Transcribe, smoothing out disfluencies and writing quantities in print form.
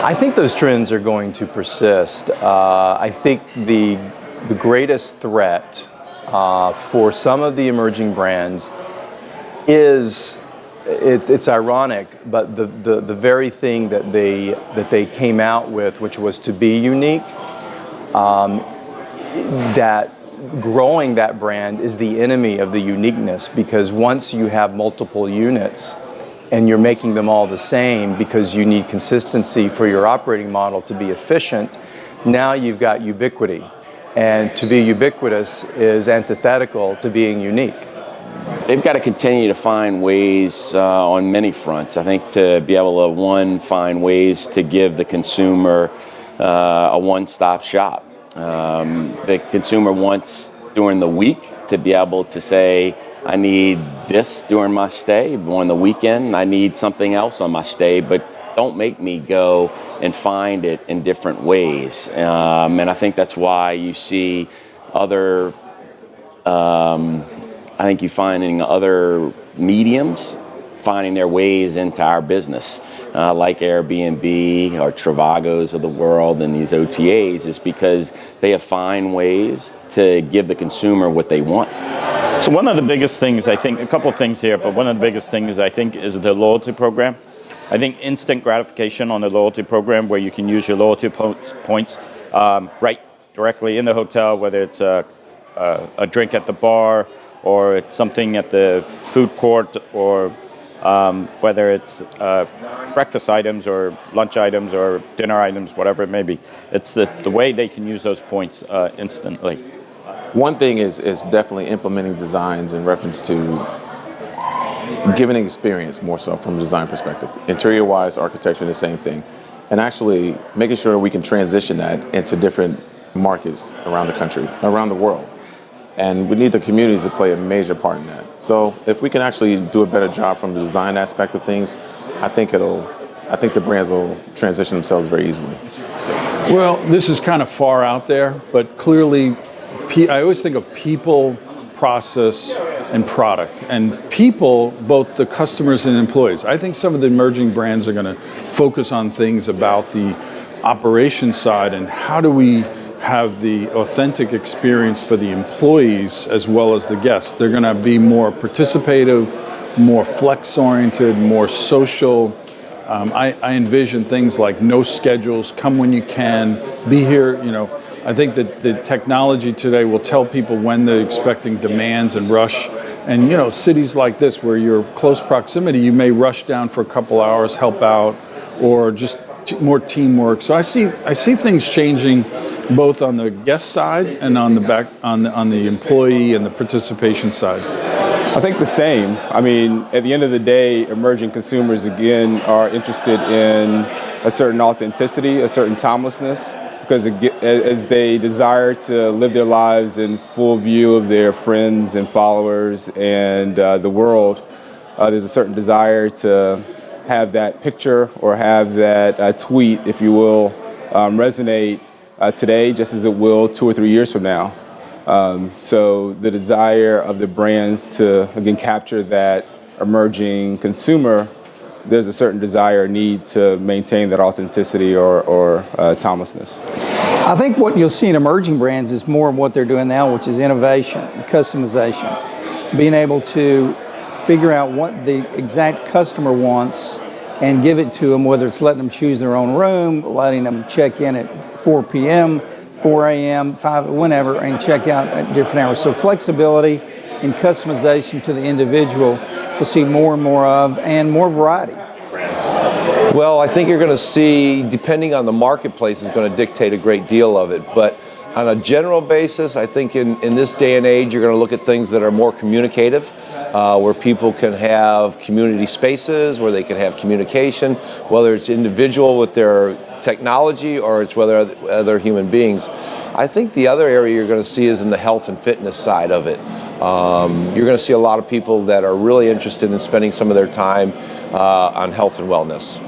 I think those trends are going to persist. I think the greatest threat for some of the emerging brands is, it's ironic, but the very thing that they came out with, which was to be unique, that growing that brand is the enemy of the uniqueness, because once you have multiple units and you're making them all the same because you need consistency for your operating model to be efficient, now you've got ubiquity. And to be ubiquitous is antithetical to being unique. They've got to continue to find ways on many fronts. I think to be able to, find ways to give the consumer a one-stop shop. The consumer wants during the week to be able to say, I need this during my stay. On the weekend, I need something else on my stay, but don't make me go and find it in different ways. And I think that's why you see other, I think you're finding other mediums finding their ways into our business, like Airbnb or Travagos of the world and these OTAs, is because they have found ways to give the consumer what they want. So one of the biggest things, I think, a couple of things here, but one of the biggest things I think is the loyalty program. I think instant gratification on the loyalty program, where you can use your loyalty points right directly in the hotel, whether it's a drink at the bar or it's something at the food court, or whether it's breakfast items or lunch items or dinner items, whatever it may be. It's the way they can use those points instantly. One thing is definitely implementing designs in reference to giving an experience more so from a design perspective. Interior-wise, architecture, the same thing. And actually making sure we can transition that into different markets around the country, around the world. And we need the communities to play a major part in that. So if we can actually do a better job from the design aspect of things, I think the brands will transition themselves very easily. Well, this is kind of far out there, but clearly, I always think of people, process, and product. And people, both the customers and employees. I think some of the emerging brands are going to focus on things about the operation side and how do we have the authentic experience for the employees as well as the guests. They're going to be more participative, more flex-oriented, more social. I envision things like no schedules, come when you can, be here, I think that the technology today will tell people when they're expecting demands and rush. And, cities like this where you're close proximity, you may rush down for a couple hours, help out, or just more teamwork. So I see things changing both on the guest side and on the employee and the participation side. I think the same. I mean, at the end of the day, emerging consumers, again, are interested in a certain authenticity, a certain timelessness, because as they desire to live their lives in full view of their friends and followers and the world, there's a certain desire to have that picture or have that tweet, if you will, resonate today just as it will 2 or 3 years from now. So the desire of the brands to, again, capture that emerging consumer, there's a certain desire or need to maintain that authenticity or timelessness. I think what you'll see in emerging brands is more of what they're doing now, which is innovation, customization, being able to figure out what the exact customer wants and give it to them, whether it's letting them choose their own room, letting them check in at 4 p.m., 4 a.m., 5, whenever, and check out at different hours. So flexibility and customization to the individual we'll see more and more of, and more variety. Well, I think you're going to see, depending on the marketplace, is going to dictate a great deal of it. But on a general basis, I think in this day and age, you're going to look at things that are more communicative, where people can have community spaces, where they can have communication, whether it's individual with their technology or it's whether other human beings. I think the other area you're going to see is in the health and fitness side of it. You're going to see a lot of people that are really interested in spending some of their time on health and wellness.